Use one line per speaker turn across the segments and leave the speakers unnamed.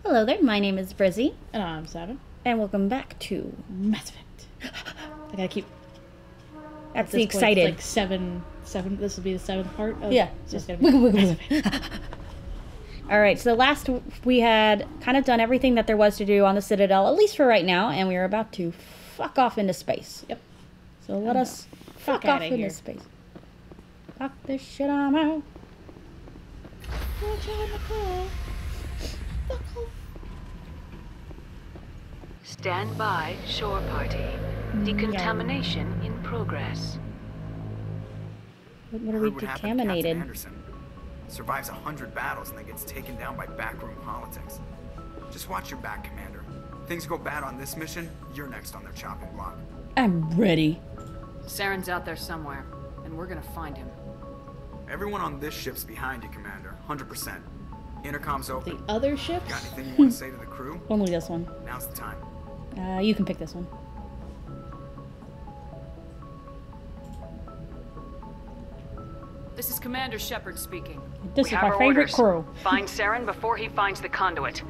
Hello there, my name is Brizzy,
And I'm Seven.
and welcome back to
Mass Effect. I gotta keep.
That's
This
the
point,
excited.
it's like seven. This will be the seventh part. Of,
Yeah.
it's just gonna be.
All right, so last we had kind of done everything that there was to do on the Citadel, at least for right now, and we were about to fuck off into space.
Yep.
So let us fuck off
outta
into
here.
space. Fuck this shit, I'm out.
Stand by, shore party. Decontamination in progress.
What are we
Heard what happened to Captain
decontaminated?
Anderson. Survives 100 battles and then gets taken down by backroom politics. Just watch your back, Commander. Things go bad on this mission, you're next on their chopping block.
I'm ready.
Saren's out there somewhere, and we're gonna find him.
Everyone on this ship's behind you, Commander. 100%. Intercom's
The
open.
other ships.
Got anything you want to say to the crew?
Only this one.
Now's the time.
You can pick this one.
This is Commander Shepard speaking.
This is my favorite crew.
Find Saren before he finds the conduit.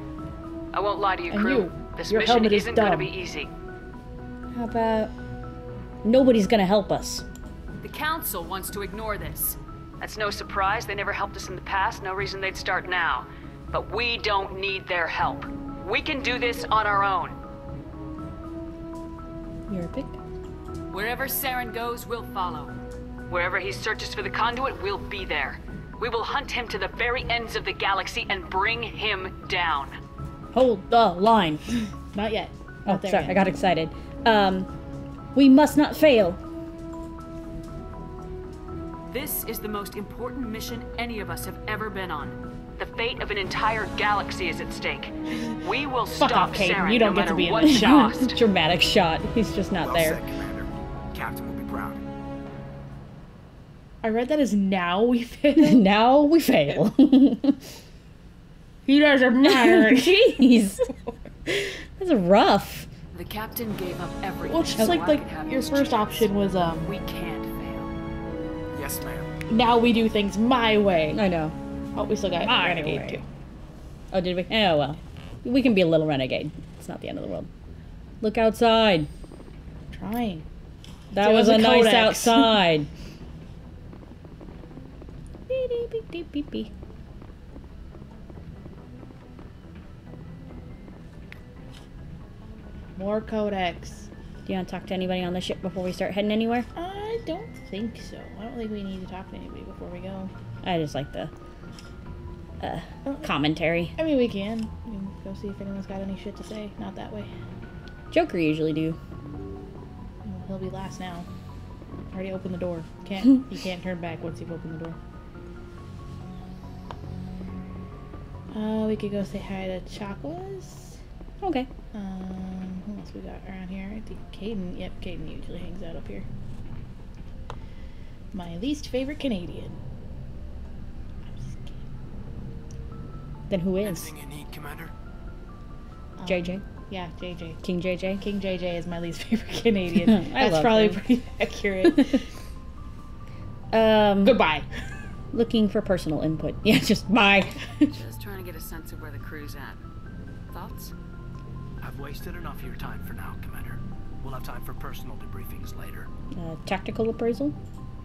I won't lie to you,
And
crew.
you,
This
your
mission
helmet is
isn't gonna
dumb.
be easy.
How about nobody's gonna help us?
The Council wants to ignore this. That's no surprise. They never helped us in the past. No reason they'd start now. But we don't need their help. We can do this on our own.
You're a pick.
Wherever Saren goes, we'll follow. Wherever he searches for the conduit, we'll be there. We will hunt him to the very ends of the galaxy and bring him down.
Hold the line.
Not yet.
Oh,
Not there
sorry,
yet.
I got excited. We must not fail.
This is the most important mission any of us have ever been on. The fate of an entire galaxy is at stake. We will
Fuck
stop
off, Caden.
Saren
You don't
no
get to
matter
be in
what
this shot.
cost.
Dramatic shot. He's just not
Well
there.
said, Commander. Captain will be proud.
I read that as now we fail.
Now we fail.
He doesn't matter.
Jeez. That's rough.
The captain gave up everything.
Well, it's just
so I
like
could have
your
this
first
chance.
option was
We can't fail.
Yes, ma'am.
now we do things my way.
I know.
Oh, we still got
My
Renegade
way.
too.
Oh, did we? Oh, well. We can be a little renegade. It's not the end of the world. Look outside.
Trying.
That
It
was
was
a
a
nice
codex.
outside. Beep, beep, beep, beep, beep, beep.
More codex.
Do you want to talk to anybody on the ship before we start heading anywhere?
I don't think so. I don't think we need to talk to anybody before we go.
I just like the commentary.
I mean, we can. We can go see if anyone's got any shit to say. Not that way.
Joker usually do.
Well, he'll be last now. Already opened the door. Can't you can't turn back once you've opened the door. We could go say hi to Chocola's.
Okay.
Who else we got around here? I think Caden. Yep, Caden usually hangs out up here. My least favorite Canadian. I'm just kidding.
Then who is?
Anything you need, Commander?
JJ?
Yeah, JJ.
King JJ?
King JJ is my least favorite Canadian.
I
That's
love
probably
him.
pretty accurate.
Goodbye. Looking for personal input. Yeah, just bye.
Just trying to get a sense of where the crew's at. Thoughts?
I've wasted enough of your time for now, Commander. We'll have time for personal debriefings later.
Tactical appraisal?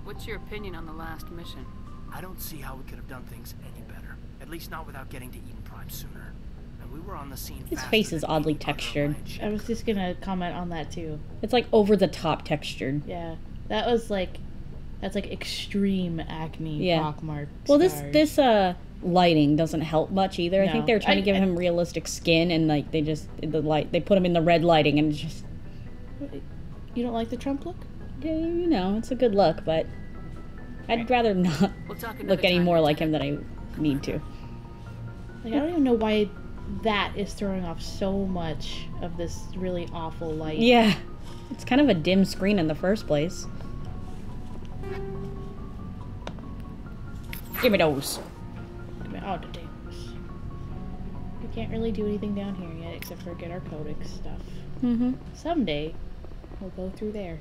What's your opinion on the last mission?
I don't see how we could have done things any better. At least not without getting to Eden Prime sooner. And we were on the scene
His
faster
face is
than
oddly
any other
textured.
allied ship.
I was just gonna comment on that too.
It's like over the top textured.
Yeah, that was like, that's like extreme acne
Yeah.
pockmark.
Well,
scars.
this lighting doesn't help much either. I think
No.
they were trying to give
I-
him realistic skin, and like they just they put him in the red lighting, and it's just
You don't like the Trump look?
yeah, you know, it's a good look, but I'd rather not
We'll talk another
look any
time,
more like
Lieutenant.
him than I need to.
Like, I don't even know why that is throwing off so much of this really awful light.
Yeah, it's kind of a dim screen in the first place. Give me those.
Oh, the damn. We can't really do anything down here yet except for get our codex stuff.
Mm-hmm.
Someday, we'll go through there.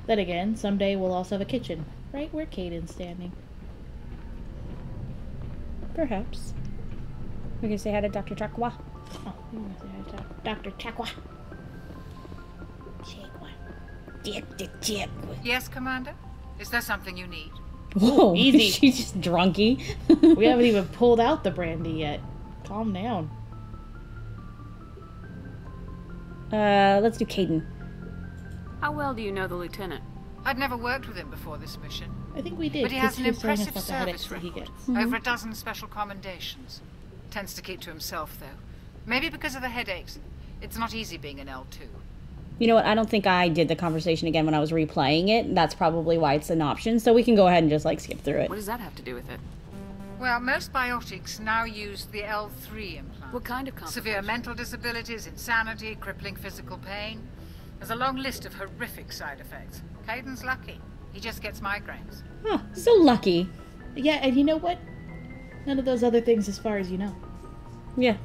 Then again, someday we'll also have a kitchen, right where Caden's standing.
Perhaps. We can say hi to Dr. Chakwa.
Oh, you want to say hi to Dr. Chakwa. Chakwa.
Yes, Commander? Is there something you need?
Whoa,
easy.
She's just drunky.
We haven't even pulled out the brandy yet. Calm down.
Let's do Caden.
How well do you know the lieutenant?
I'd never worked with him before this mission,
I think we did.
but he has
'cause
an
was telling us
impressive
about the headaches
service
that he
record.
gets.
Over a dozen special commendations. Tends to keep to himself, though. Maybe because of the headaches. It's not easy being an L2.
You know what? I don't think I did the conversation again when I was replaying it. That's probably why it's an option. So we can go ahead and just like skip through it.
What does that have to do with it?
Well, most biotics now use the L3 implant.
What kind of
Severe
complications?
mental disabilities, insanity, crippling physical pain. There's a long list of horrific side effects. Caden's lucky. He just gets migraines.
Huh, so lucky.
Yeah, and you know what? None of those other things as far as you know.
Yeah.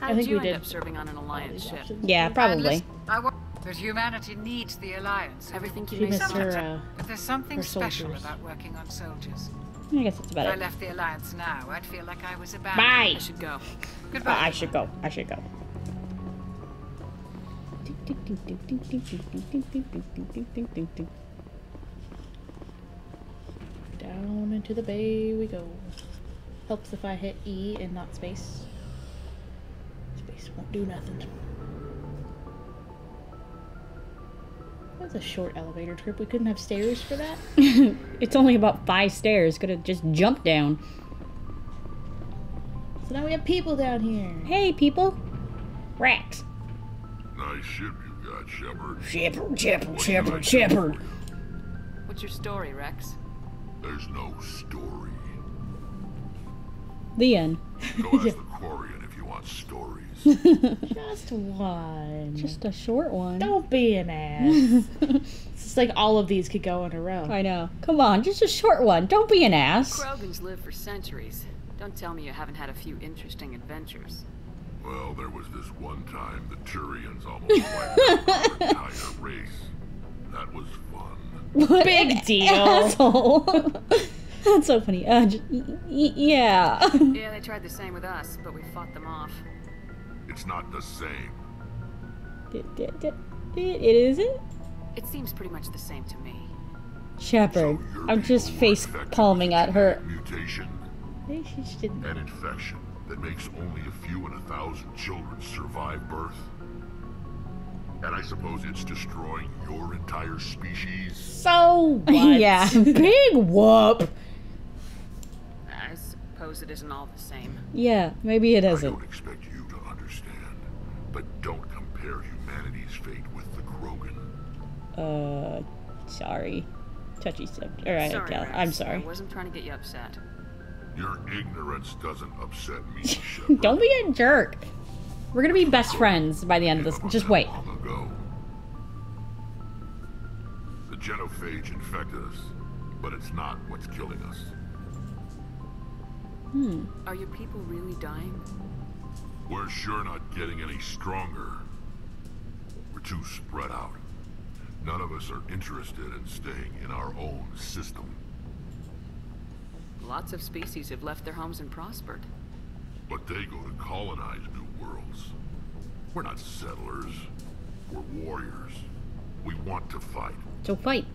How
I
did
think
you
we
end
did
up serving on an
All
Alliance
these
ship?
options.
Yeah,
And
probably.
listen, but humanity needs the Alliance.
Everything
She
you may
missed
say.
her,
But there's something
her
special
soldiers.
about working on soldiers.
I guess that's
If
about
I
it.
left the Alliance now, I'd feel like I was
Bye.
abandoned.
I should go.
Goodbye.
I should go. I should go.
Down into the bay we go. Helps if I hit E and not space. Space won't do nothing. That was a short elevator trip. We couldn't have stairs for that.
It's only about 5 stairs. Could have just jumped down.
So now we have people down here.
Hey, people. Rats.
Nice ship you got, Shepard.
Shepherd.
What's your story, Rex?
There's no story.
The end.
Go ask the Quarian if you want stories.
Just one.
Just a short one.
Don't be an ass. It's like all of these could go in a row.
I know. Come on, just a short one. Don't be an ass.
Krogans lived for centuries. Don't tell me you haven't had a few interesting adventures.
Well, there was this one time the Turians almost wiped out our entire race. That was fun.
What
Big
an
deal.
Asshole. That's so funny. Yeah.
Yeah, they tried the same with us, but we fought them off.
It's not the same.
It isn't?
It seems pretty much the same to me.
Shepard.
So your
I'm just
people were
face
infected
palming
with a
at her.
genetic mutation,
Maybe she just didn't.
an infection that makes only a few in 1,000 children survive birth. And I suppose it's destroying your entire species.
So what?
Yeah. Big whoop.
I suppose it isn't all the same.
Yeah, maybe it
I
isn't.
don't expect you to understand, but don't compare humanity's fate with the Krogan.
Sorry. Touchy subject. Alright,
Sorry,
okay.
Rex.
I'm sorry.
I wasn't trying to get you upset.
Your ignorance doesn't upset me, Shepard.
Don't be a jerk. We're gonna be best friends by the end of this. Just wait.
Long ago. The genophage infected us, but it's not what's killing us.
Are your people really dying?
We're sure not getting any stronger. We're too spread out. None of us are interested in staying in our own system.
Lots of species have left their homes and prospered.
But they go to colonize new worlds. We're not settlers. We're warriors. We want to fight,
So fight.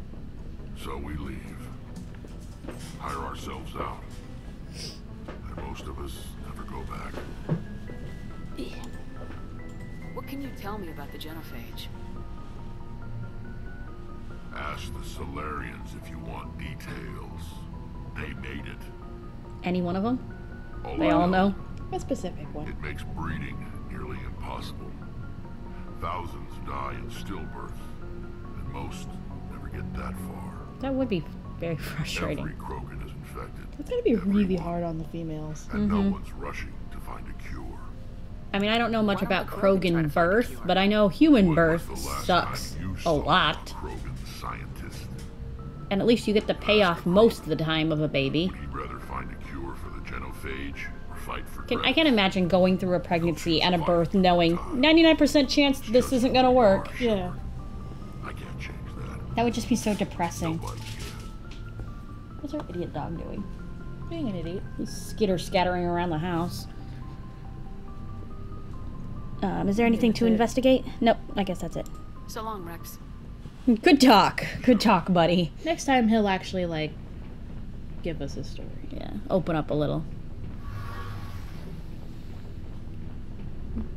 so we leave. Hire ourselves out. And most of us never go back.
What can you tell me about the genophage?
Ask the Solarians if you want details. They made it.
Any one of them?
All
They
I
all know.
A specific one.
It makes breeding nearly impossible. Thousands die in stillbirth, and most never get that far.
That would be very frustrating.
Every Krogan is infected.
It's gonna be really
Everyone.
hard on the females.
And no one's rushing to find a cure.
I mean, I don't know much
Why don't
about
the Krogan try to
Krogan
find a
birth,
cure?
but I know human
When
birth
was the last
sucks
time you
a
saw
lot.
A Krogan scientist?
And at least you get the payoff most of the time of a baby.
Would he rather find a cure for the genophage or fight for
I
credit?
can't imagine going through a pregnancy and a birth knowing 99% chance this isn't gonna work.
Yeah.
I can't change that.
That would just be so depressing.
Nobody can.
What's our idiot dog doing?
Being an idiot.
He's skitter-scattering around the house. Is there anything to investigate? Nope, I guess that's it.
So long, Rex.
Good talk. Good talk, buddy.
Next time he'll actually, like, give us a story.
Yeah, open up a little.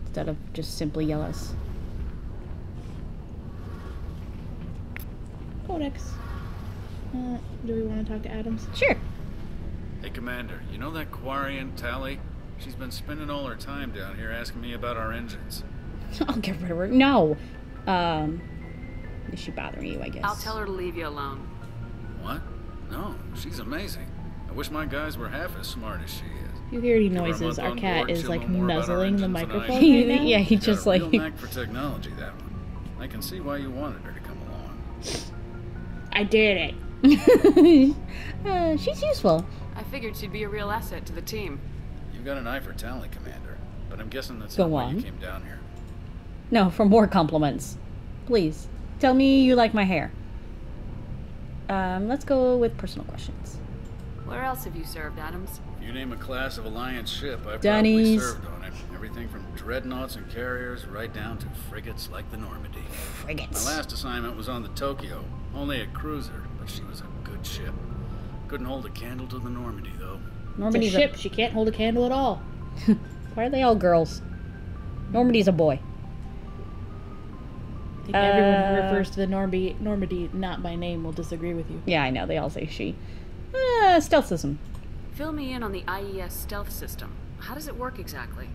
Instead of just simply yell us.
Codex. Do we want to talk to Adams?
Sure.
Hey, Commander, you know that Quarian, Tali? She's been spending all her time down here asking me about our engines.
I'll get rid of her. No. Is she bothering you, I guess?
I'll tell her to leave you alone.
What? No, she's amazing. I wish my guys were half as smart as she is.
You hear any
Give her a
noises?
month
Our
on
cat
board,
is
she'll
like
know more about our
nuzzling the
engines than I
microphone
do.
right now.
Yeah, he
Got
just
a
like...
real knack for technology, that one. I can see why you wanted her to come along.
I did it.
She's useful.
I figured she'd be a real asset to the team.
You've got an eye for Tali, Commander, but I'm guessing that's
Go
not why
on.
you came down here.
No, for more compliments. Please. Tell me you like my hair. Let's go with personal questions.
Where else have you served, Adams?
If you name a class of Alliance ship, I've probably
Dunnies.
served on it. Everything from dreadnoughts and carriers right down to frigates like the Normandy. My
Frigates.
last assignment was on the Tokyo, only a cruiser, but she was a good ship. Couldn't hold a candle to the Normandy, though.
It's a
Normandy's
ship. She can't hold a candle at all.
Why are they all girls? Normandy's a boy.
I think everyone who refers to the Normandy not by name will disagree with you.
Yeah, I know. They all say she. Stealth system.
Fill me in on the IES stealth system. How does it work exactly?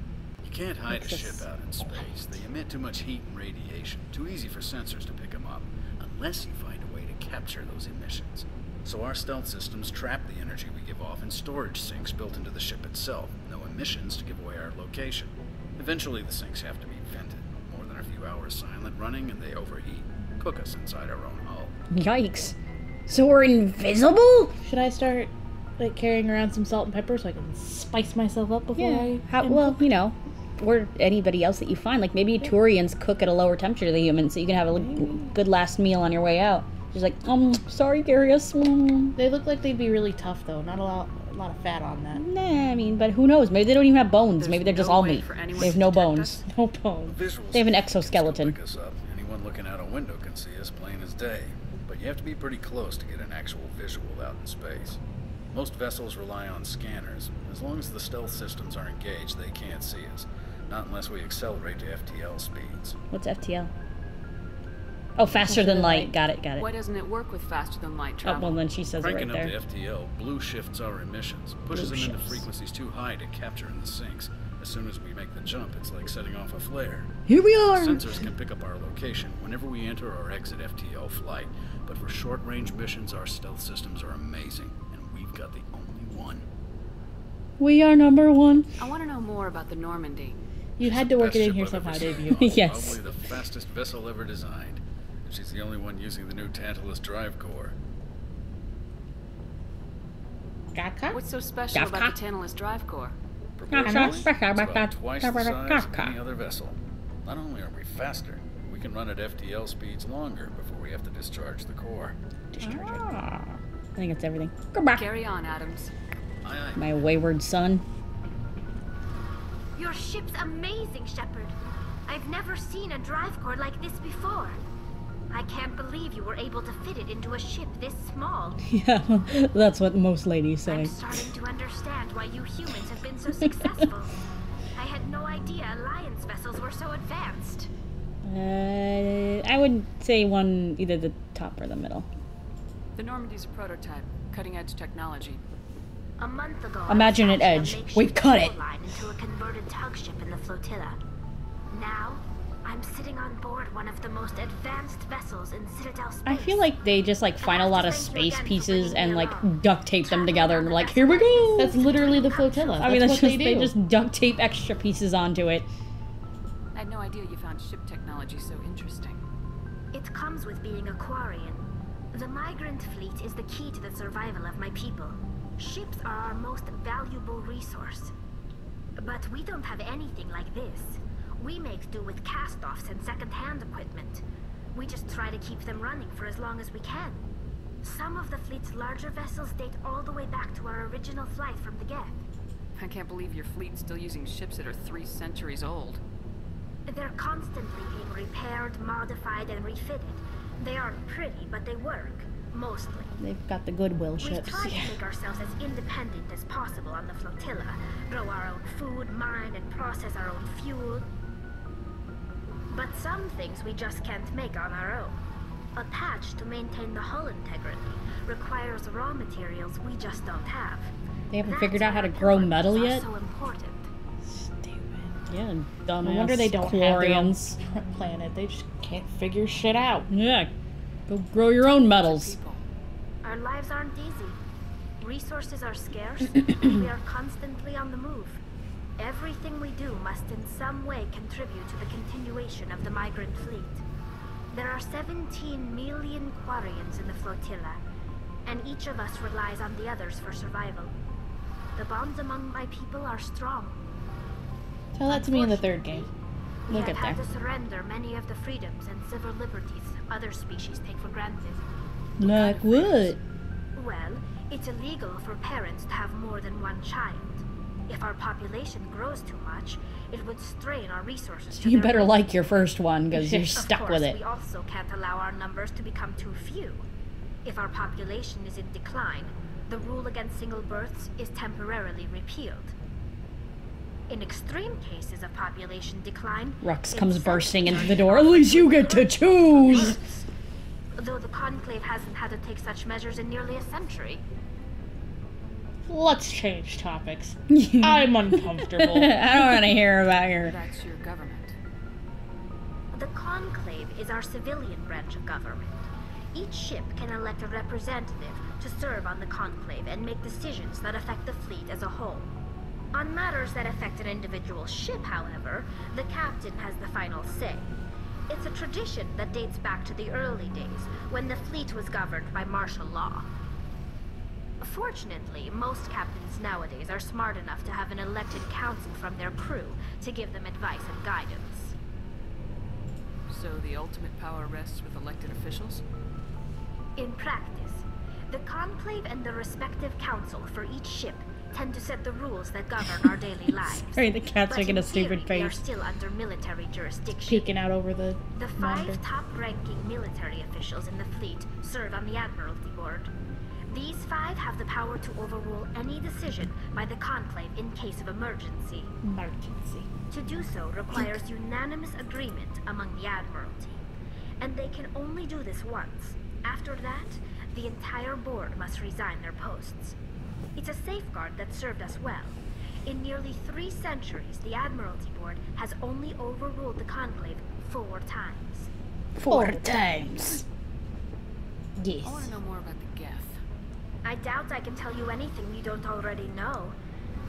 You can't hide a
What's
ship
this?
out in space. They emit too much heat and radiation. Too easy for sensors to pick them up, unless you find a way to capture those emissions. So our stealth systems trap the energy we give off in storage sinks built into the ship itself. No emissions to give away our location. Eventually the sinks have to be vented. More than a few hours silent running and they overheat. Cook us inside our own hull.
Yikes. So we're invisible?
Should I start like carrying around some salt and pepper so I can spice myself up before I?
Well, you know, or anybody else that you find. Like maybe Turians cook at a lower temperature than humans, so you can have a good last meal on your way out. She's like, sorry, Garius.
They look like they'd be really tough though. Not a lot of fat on that.
Nah, I mean, but who knows? Maybe they don't even have bones.
There's
Maybe they're just
no
all
way
meat.
for anyone
They have
to
no
detect
bones.
us?
No bones.
Visuals
They have an
can still
exoskeleton.
pick us up. Anyone looking out a window can see us plain as day. But you have to be pretty close to get an actual visual out in space. Most vessels rely on scanners. As long as the stealth systems are engaged, they can't see us. Not unless we accelerate to FTL speeds.
What's FTL? Oh, faster than light. Got it.
Why doesn't it work with faster than light
Oh,
travel?
well, then she says it right
Cranking
there.
up to FTL, blue shifts our emissions, pushes
Blue
them into
shifts.
frequencies too high to capture in the sinks. As soon as we make the jump, it's like setting off a flare.
Here we are!
Sensors can pick up our location whenever we enter or exit FTL flight, but for short-range missions, our stealth systems are amazing, and we've got the only one.
We are number one.
I want to know more about the Normandy.
You had to work it in here somehow, didn't you?
Yes.
Probably the fastest vessel ever designed. And she's the only one using the new Tantalus drive core.
Gaka?
What's so special about
Gafka.
the Tantalus drive core?
Proportionally, it's about twice the size of any other vessel. Not only are we faster, we can run at FTL speeds longer before we have to discharge the core.
I think it's everything. Go back.
Carry on, Adams.
Aye, aye.
My wayward son.
Your ship's amazing, Shepard. I've never seen a drive core like this before. I can't believe you were able to fit it into a ship this small.
Yeah, that's what most ladies
I'm
say.
starting to understand why you humans have been so successful. I had no idea Alliance vessels were so advanced.
I would say one, either the top or the middle.
The Normandy's a prototype, cutting-edge technology.
A month ago,
Imagine
I
an
was hatching
edge.
a makeshift
We cut it.
fuel line into a converted tug ship in the flotilla. Now, I'm sitting on board one of the most advanced vessels in Citadel space.
I feel like they just like find a lot of space pieces and like duct tape them together and like, here we go.
That's literally the flotilla.
I mean, that's
what
just,
they
they
do.
just duct tape extra pieces onto it.
I had no idea you found ship technology so interesting.
It comes with being a Quarian. The migrant fleet is the key to the survival of my people. Ships are our most valuable resource. But we don't have anything like this. We make do with cast-offs and second-hand equipment. We just try to keep them running for as long as we can. Some of the fleet's larger vessels date all the way back to our original flight from the Geth.
I can't believe your fleet's still using ships that are 3 centuries old.
They're constantly being repaired, modified, and refitted. They aren't pretty, but they work. Mostly.
They've got the Goodwill
We've
ships.
tried to make ourselves as independent as possible on the flotilla. Grow our own food, mine, and process our own fuel. But some things we just can't make on our own. A patch to maintain the hull integrity requires raw materials we just don't have.
They haven't
That's
figured out how to
why
grow
pillars
metal
are
yet?
So important.
Stupid.
Yeah, dumbass.
No wonder they don't have their own
Quarians.
planet. They just can't figure shit out.
Yeah, go grow your own metals.
Our lives aren't easy. Resources are scarce, and we are constantly on the move. Everything we do must in some way contribute to the continuation of the migrant fleet. There are 17 million Quarians in the flotilla, and each of us relies on the others for survival. The bonds among my people are strong.
Tell that to me in the third game.
We
We'll
have
get
had
there.
to surrender many of the freedoms and civil liberties other species take for granted.
Like what?
Well, it's illegal for parents to have more than one child. If our population grows too much, it would strain our resources. to
You
their
better
limit.
like your first one, because you're
Of
stuck
course,
with it.
we also can't allow our numbers to become too few. If our population is in decline, the rule against single births is temporarily repealed. In extreme cases of population decline,
Rux comes
incentives
bursting into
are
the door. At least you get to choose!
Though the Conclave hasn't had to take such measures in nearly a century.
Let's change topics. I'm uncomfortable.
I don't want to hear about your...
That's your government.
The Conclave is our civilian branch of government. Each ship can elect a representative to serve on the Conclave and make decisions that affect the fleet as a whole. On matters that affect an individual ship, however, the captain has the final say. It's a tradition that dates back to the early days, when the fleet was governed by martial law. Fortunately, most captains nowadays are smart enough to have an elected council from their crew to give them advice and guidance.
So the ultimate power rests with elected officials?
In practice, the Conclave and the respective council for each ship tend to set the rules that govern our daily lives.
Sorry, the cat's
But
making
in
a stupid
theory, we are
face.
still under military jurisdiction.
Peeking out over the
The
monitor.
5 top-ranking military officials in the fleet serve on the Admiralty Board. These 5 have the power to overrule any decision by the Conclave in case of emergency.
Emergency.
To do so requires unanimous agreement among the Admiralty. And they can only do this once. After that, the entire board must resign their posts. It's a safeguard that served us well. In nearly 3 centuries, the Admiralty Board has only overruled the Conclave 4 times.
4 times. Yes.
I want to know more about the Geth.
I doubt I can tell you anything you don't already know.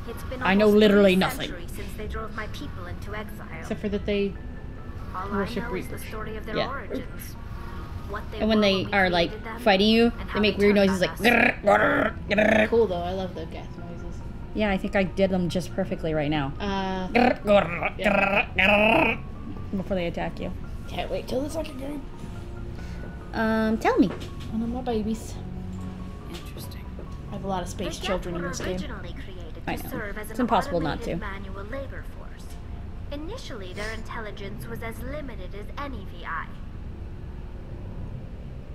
It's been
I know
almost
literally
3
nothing.
centuries since they drove my people into exile.
Except for that they
All I
worship
know is the
Reapers.
story of their
Yeah.
origins. What they
And when
were
they
we
are like
created them,
fighting you,
and
they
how
make
they
weird
turned
noises
on
like.
us.
grrr.
cool though. I love the gas noises.
Yeah, I think I did them just perfectly right now. Before they attack you.
Can't wait till the second game.
Tell me.
One of my babies.
Interesting.
I have a lot of space
The
children
Geth
in
were
this game.
originally created
I
to
know.
serve as
It's
an
impossible not
automated
to.
manual labor force. Initially, their intelligence was as limited as any VI.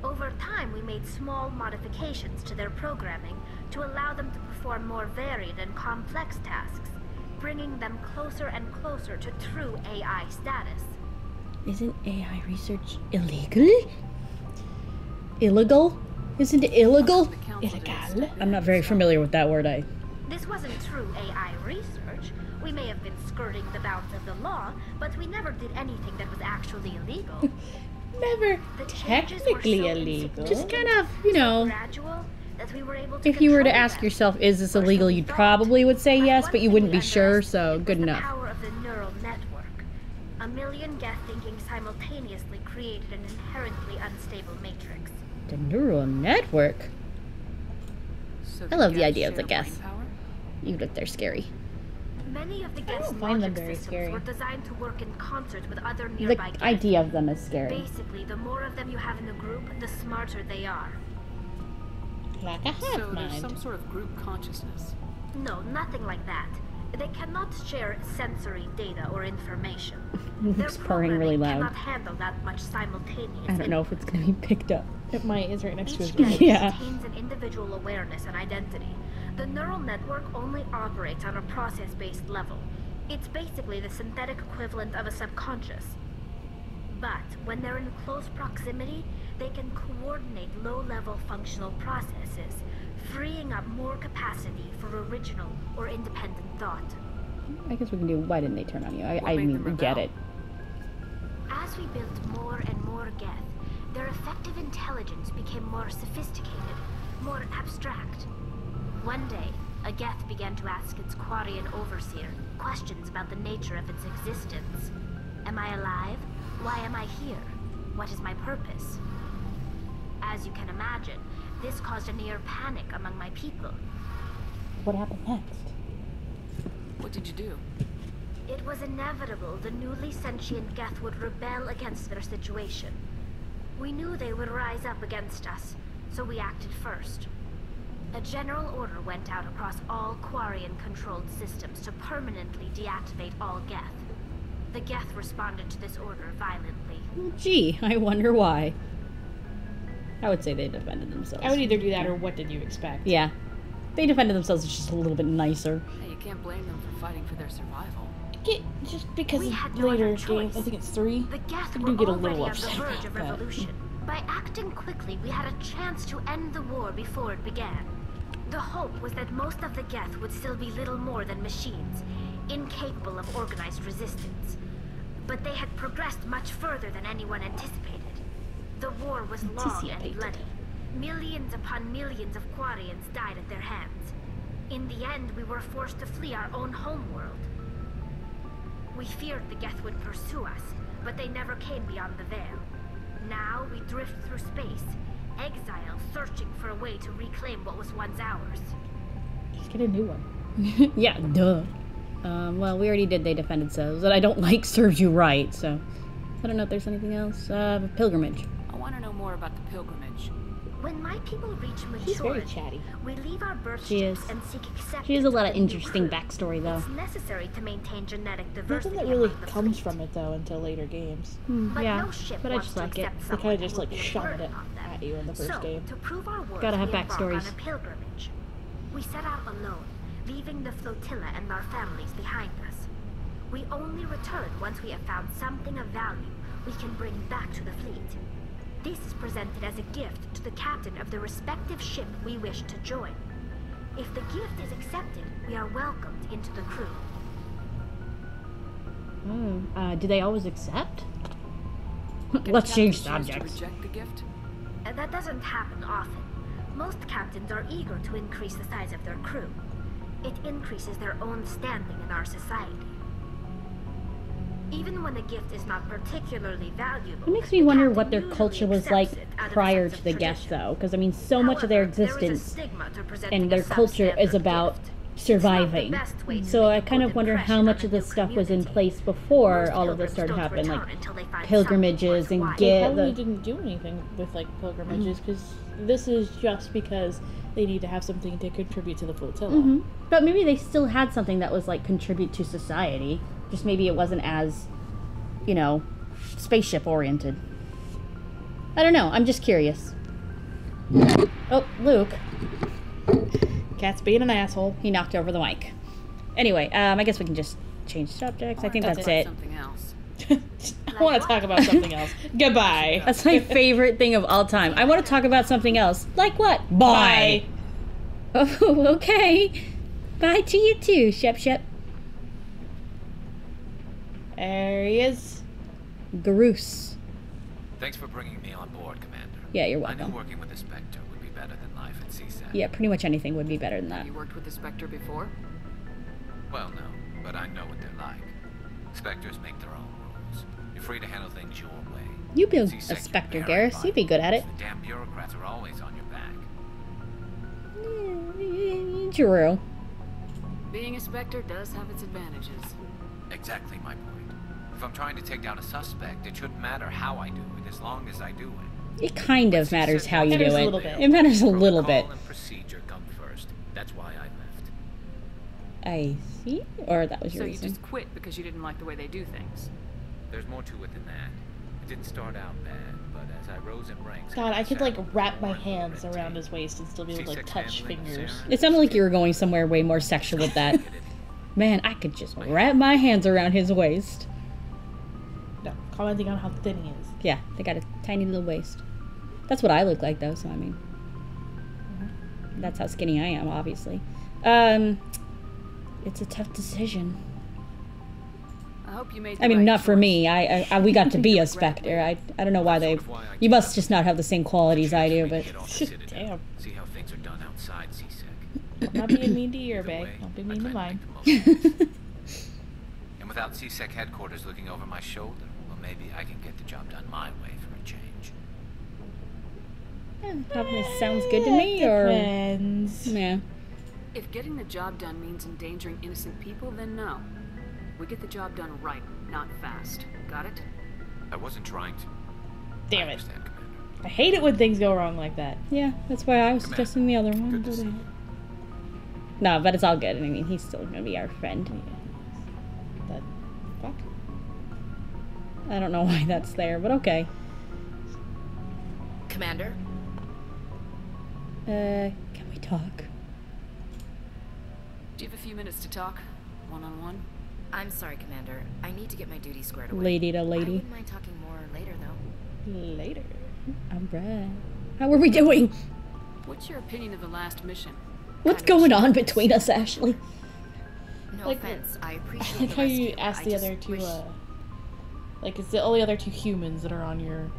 Over time, we made small modifications to their programming to allow them to perform more varied and complex tasks, bringing them closer and closer to true AI status.
Isn't AI research illegal? Illegal? Isn't it illegal?
The council didn't
Illegal.
step in
I'm not
and
very
stop
familiar with that word.
This wasn't true AI research. We may have been skirting the bounds of the law, but we never did anything that was actually illegal.
Never
The changes were
technically
so
illegal.
Just kind of, you know.
gradual that we were able to
If you were to
control
ask
them.
yourself, is this
Or so
illegal,
we
you'd
thought.
probably would say yes,
One
but you
thing
wouldn't
we
be sure, so
underestimated
good
was
enough.
The power of the neural network. A million Geth thinking simultaneously created an inherently unstable matrix.
The neural network?
So
I love the
Geth
idea of the
share
Geth.
brain power?
You look, they're scary.
Many of the Geth's
don't find them
logic
very
systems
scary.
were designed to work in concert with other
The
nearby Geth.
idea of them is scary.
Basically, the more of them you have in the group, the smarter they are.
Like a
So
hive
there's
mind.
some sort of group consciousness.
No, nothing like that. They cannot share sensory data or information.
Luke's purring really loud.
Cannot handle that much simultaneous.
I don't know if it's gonna be picked up.
It might. It's right next to
Each
his
geth
ear.
Yeah.
contains an individual awareness and identity. The neural network only operates on a process-based level. It's basically the synthetic equivalent of a subconscious. But when they're in close proximity, they can coordinate low-level functional processes, freeing up more capacity for original or independent thought.
I guess we can do. Why didn't they turn on you? I
made
mean,
them
we get
rebel?
it.
As we built more and more geth, their effective intelligence became more sophisticated, more abstract. One day, a geth began to ask its Quarian overseer questions about the nature of its existence. Am I alive? Why am I here? What is my purpose? As you can imagine, this caused a near panic among my people.
What happened next?
What did you do?
It was inevitable the newly sentient geth would rebel against their situation. We knew they would rise up against us, so we acted first. A general order went out across all Quarian-controlled systems to permanently deactivate all geth. The geth responded to this order violently.
Gee, I wonder why. I would say they defended themselves.
I would either do that or what did you expect?
Yeah. They defended themselves just a little bit nicer.
Hey, you can't blame them for fighting for their survival.
Just because
We had no
later
other
games,
choice.
I think it's 3.
The geth
I
were
do get a
already
little
on the
upset
verge of
about that.
revolution. By acting quickly, we had a chance to end the war before it began. The hope was that most of the geth would still be little more than machines, incapable of organized resistance. But they had progressed much further than anyone anticipated. The war was long and bloody. Millions upon millions of Quarians died at their hands. In the end, we were forced to flee our own homeworld. We feared the geth would pursue us, but they never came beyond the veil. Now we drift through space, exile, searching for a way to reclaim what was once ours.
Just get a new one. Yeah, duh. Well, we already did They Defend Themselves. That I don't like serves you right, so... I don't know if there's anything else. Pilgrimage.
I want to know more about the pilgrimage.
When my people reach
She's very
maturity,
chatty.
we leave our birth
She
ships
is.
and seek acceptance.
She has a lot of
with new
interesting
crew.
backstory, though.
It's necessary to maintain genetic diversity.
Nothing that really
among the
comes
fleet.
from it though until later games.
But
Yeah,
no ship
but I
wants
just
to
like it.
accept
They
someone
kind of
who
just
would
like
be a
shove
burden
it
on them.
at you in the first
So,
game.
to prove our worth,
Gotta have
we embark on
backstories.
a pilgrimage. We set out alone, leaving the flotilla and our families behind us. We only return once we have found something of value we can bring back to the fleet. This is presented as a gift to the captain of the respective ship we wish to join. If the gift is accepted, we are welcomed into the crew.
Do they always accept?
Can
Let's
a
change
captain choose to
subjects.
reject the gift?
That doesn't happen often. Most captains are eager to increase the size of their crew. It increases their own standing in our society. Even when the gift is not particularly valuable,
It makes me
the
wonder
captain
what their
usually
culture was
accepts
like
it out of a
prior
sense
to
of
the guest,
tradition.
though. Because, I mean, so much of their
However, there is a
existence
stigma to presenting
and
a
their culture is
substandard
about
gift.
surviving.
It's not the best way to
So
make
I
a
kind
good
of wonder how
impression
much
on
of
a
this
new
stuff was in
community.
place before
Most
all of this
pilgrims
started
don't
happening, like
return until they find
pilgrimages
something
and
worthwhile.
get
Probably
the...
didn't do anything with like pilgrimages because this is just because they need to have something to contribute to the flotilla.
But maybe they still had something that was like contribute to society. Just maybe it wasn't as, you know, spaceship oriented. I don't know. I'm just curious. Oh, Luke.
Cat's being an asshole.
He knocked over the mic. Anyway, I guess we can just change subjects. I think that's it.
Something else.
I want to talk about something else. Goodbye.
That's my favorite thing of all time. I want to talk about something else. Like what? Bye. Oh, okay. Bye to you too, Shep Shep.
There he is.
Garoose.
Thanks for bringing me on board, Commander.
Yeah, you're
I knew
welcome.
working with the Spectre would be better than life at CSAT.
Yeah, pretty much anything would be better than that.
You worked with the Spectre before?
Well, no, but I know what they're like. Spectres make their own rules. You're free to handle things your way.
You be a
C-Sec, you're
Spectre,
very
Garrus. You'd be good at it.
The damn bureaucrats are always on your back.
True.
Being a Spectre does have its advantages.
Exactly my point. If I'm trying to take down a suspect, it shouldn't matter how I do it, as long as I do it.
It kind of matters how you do
Matters a
it.
little bit.
It matters a little bit.
Protocol and procedure come first. That's why I left.
I see. Or that was your
So you
reason.
just quit because you didn't like the way they do things.
There's more to it than that. It didn't start out bad, but as I rose in ranks...
God, I could like
found
wrap my
more and more
hands
red
around
tape.
his waist and still be able to like
C6
touch
handling,
fingers.
Sarah?
It sounded like you were going somewhere way more sexual with that. Man, I could just wrap my hands around his waist.
No, commenting on how thin he is.
Yeah, they got a tiny little waist. That's what I look like, though, so I mean... That's how skinny I am, obviously. It's a tough decision.
I hope you made the
I mean,
right
not for
choice.
me. We got to be a Spectre. I don't know why they... You must just not have the same qualities I do, but...
Get off the Citadel,
Damn.
see how things are done outside CSEC.
I'm not being mean to your
Either
bag.
way,
Don't be
I
mean to
plan
mine.
make the most of it. And without CSEC headquarters looking over my shoulder, well, maybe I can get the job done my way for a change.
Probably sounds good to me, or...
Depends.
Yeah.
If getting the job done means endangering innocent people, then no. We get the job done right, not fast. Got it?
I wasn't trying to.
Damn
I
it.
understand, Commander.
I hate it when things go wrong like that.
Yeah, that's why I was
Commander,
suggesting the other one.
good to see you.
No, but it's all good. I mean, he's still gonna be our friend.
But fuck.
I don't know why that's there, but okay.
Commander?
Can we talk?
Do you have a few minutes to talk? One-on-one?
I'm sorry, Commander. I need to get my duties squared away.
Lady to
I
lady.
wouldn't mind talking more later, though.
Later.
Alright. How are we doing?
What's your opinion of the last mission?
What's going on between us, Ashley?
No
Like,
offense. I
I
appreciate
like
the
how you
rescue.
asked
I
the
just
other two,
wish-
like, it's the only other two humans that are on your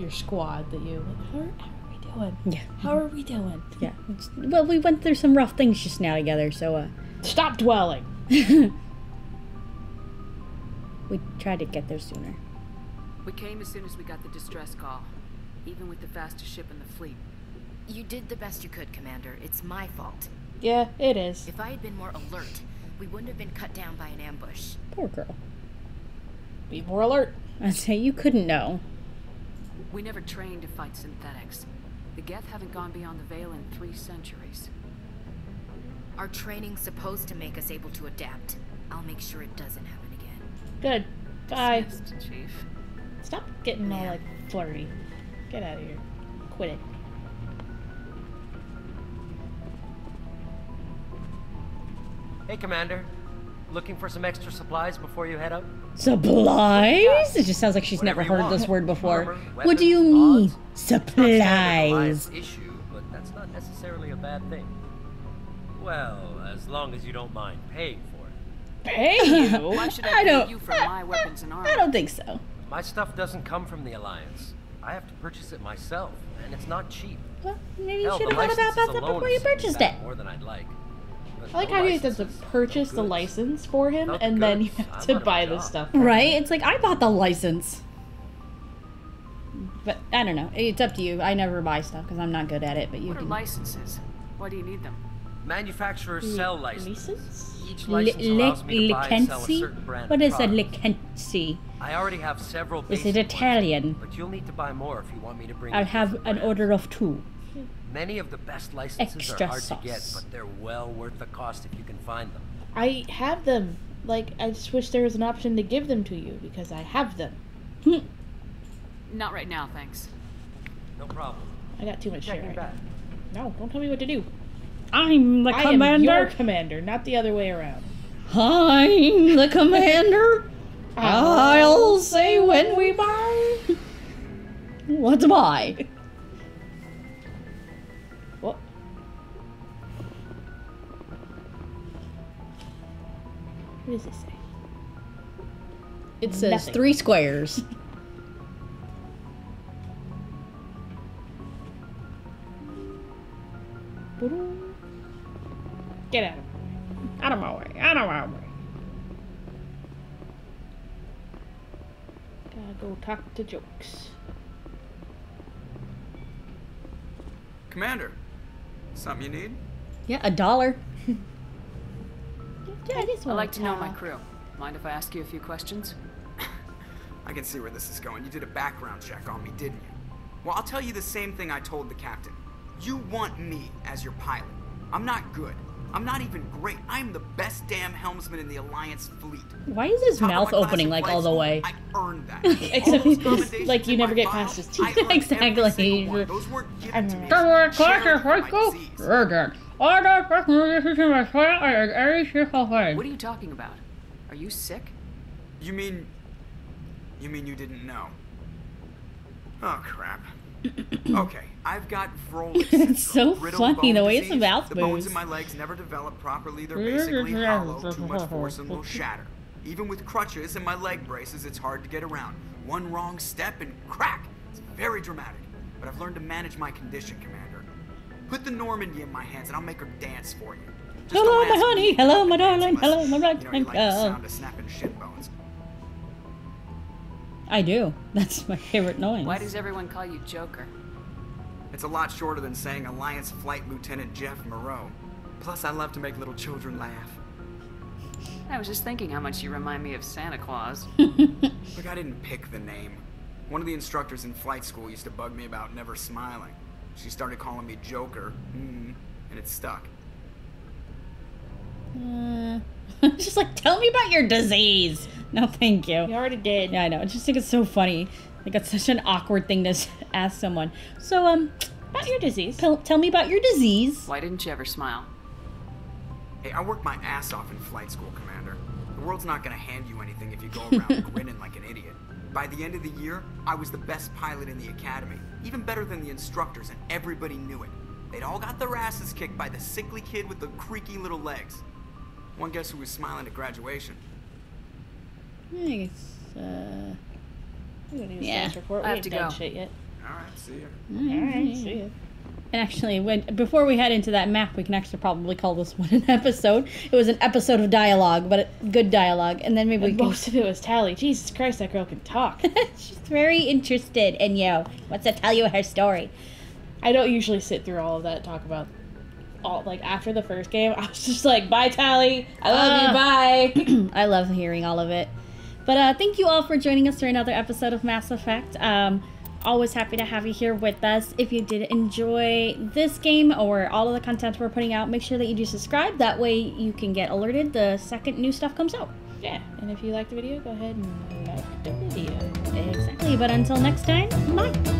squad that you, like, how are we doing?
Yeah.
How are we doing?
Yeah. Well, we went through some rough things just now together, so,
Stop dwelling!
we tried to get there sooner.
We came as soon as we got the distress call, even with the fastest ship in the fleet.
You did the best you could, Commander. It's my fault.
Yeah, it is.
If I had been more alert, we wouldn't have been cut down by an ambush.
Poor girl.
Be more alert.
I'd say you couldn't know.
We never trained to fight synthetics. The Geth haven't gone beyond the Veil in 3 centuries.
Our training's supposed to make us able to adapt. I'll make sure it doesn't happen again.
Good. Bye.
Dismissed, Chief.
Stop getting all, like, flirty. Get out of here. Quit it.
Hey, Commander. Looking for some extra supplies before you head out?
Supplies? It just sounds like she's
Whatever
never
you
heard this
want.
word before.
Armor,
What do you
weapons,
mean?
odds. Not saying that the Alliance
Supplies.
issue, but that's not necessarily a bad thing. Well, as long as you don't mind paying for it.
Pay you?
Why should
I
I pay
don't-
you for my weapons and armor?
I don't think so.
My stuff doesn't come from the Alliance. I have to purchase it myself, and it's not cheap.
Well, maybe you
Hell,
should
the
have thought about
licenses
that
alone
before you
is setting
purchased
back
it.
more than I'd like. But
I like
no
how you have to
licenses,
purchase
no
the
goods.
license for him,
Without the
and then you
goods,
have
I'm
to
out of a
buy the
job.
stuff. for
Right?
him.
It's like, I bought the license. But, I don't know. It's up to you. I never buy stuff because I'm not good at it, but you
What are
can...
licenses? Why do you need them?
Manufacturers sell licenses.
License?
Each license allows me to buy and sell a
Licensi?
certain brand
What
of
is a
product.
licensi?
I already have several
Is
basic
it
ones,
Italian?
but you'll need to buy more if you want me to bring
I'll
you
have
different
an
brands.
order of 2.
Many of the best licenses
Extra
are hard to get,
sauce.
but they're well worth the cost if you can find them.
I have them. Like, I just wish there was an option to give them to you, because I have them.
Not right now, thanks.
No problem.
I got too much shit
Checking
right
back.
now. No, don't tell me what to do.
I'm the
I am your
commander.
commander, not the other way around.
I'm the commander. I'll say when we buy. What's buy?
What? What does this say?
It says
Nothing.
3 squares.
Get out of my way.
Out of my way. Out of my way.
Gotta go talk to Jokes.
Commander, something you need?
Yeah, $1.
Yeah, I just
I'd
want
like to know my crew. Mind if I ask you a few questions?
I can see where this is going. You did a background check on me, didn't you? Well, I'll tell you the same thing I told the captain. You want me as your pilot. I'm not good. I'm not even great. I'm the best damn helmsman in the Alliance fleet.
Why is his
Top of
mouth
my class
opening
in
like
flight
all the
school,
way?
I earned that.
Except
All those
he's
commendations
like you
in
never
my
get
file,
past his
I
teeth.
earned
Exactly.
every single one. Those weren't given to me.
What
Charity for my disease.
What are you talking about? Are you sick?
You mean you didn't know? Oh, crap. Okay, I've got Vrolich syndrome.
It's so
brittle
funny
bone
the way his
disease.
mouth
The bones
moves.
in my legs never develop properly. They're basically hollow, too much force and they'll shatter. Even with crutches and my leg braces, it's hard to get around. One wrong step and crack! It's very dramatic. But I've learned to manage my condition, Commander. Put the Normandy in my hands and I'll make her dance for you. Just
Hello,
don't
my
ask
honey.
me to
Hello,
stop
my
the dance
darling.
unless,
Hello, my right
you
hand
like the
girl.
sound of snapping shin bones.
I do. That's my favorite noise.
Why does everyone call you Joker?
It's a lot shorter than saying Alliance Flight Lieutenant Jeff Moreau. Plus, I love to make little children laugh.
I was just thinking how much you remind me of Santa Claus.
Look, I didn't pick the name. One of the instructors in flight school used to bug me about never smiling. She started calling me Joker, and it stuck.
Just like, tell me about your disease. No, thank you.
You already did.
Yeah, I know. I just think it's so funny. Like, it's such an awkward thing to ask someone. So,
About your disease.
tell me about your disease.
Why didn't you ever smile?
Hey, I worked my ass off in flight school, Commander. The world's not gonna hand you anything if you go around grinning like an idiot. By the end of the year, I was the best pilot in the academy. Even better than the instructors, and everybody knew it. They'd all got their asses kicked by the sickly kid with the creaky little legs. One guess who was smiling at graduation?
Nice.
We don't need a
Yeah.
status report.
I
We
have
ain't
to
done
go.
shit yet.
Alright, see ya.
Alright, see ya.
And actually, before we head into that map, we can actually probably call this one an episode. It was an episode of dialogue, but good dialogue. And then maybe we
And
can...
most of it was Tally. Jesus Christ, that girl can talk.
She's very interested in you. Wants to tell you her story.
I don't usually sit through all of that, talk about all, like, after the first game, I was just like, bye, Tally. I love you, bye.
I love hearing all of it. But thank you all for joining us for another episode of Mass Effect. Always happy to have you here with us. If you did enjoy this game or all of the content we're putting out, make sure that you do subscribe. That way you can get alerted the second new stuff comes out.
Yeah, and if you like the video, go ahead and like the video.
Exactly. But until next time, bye.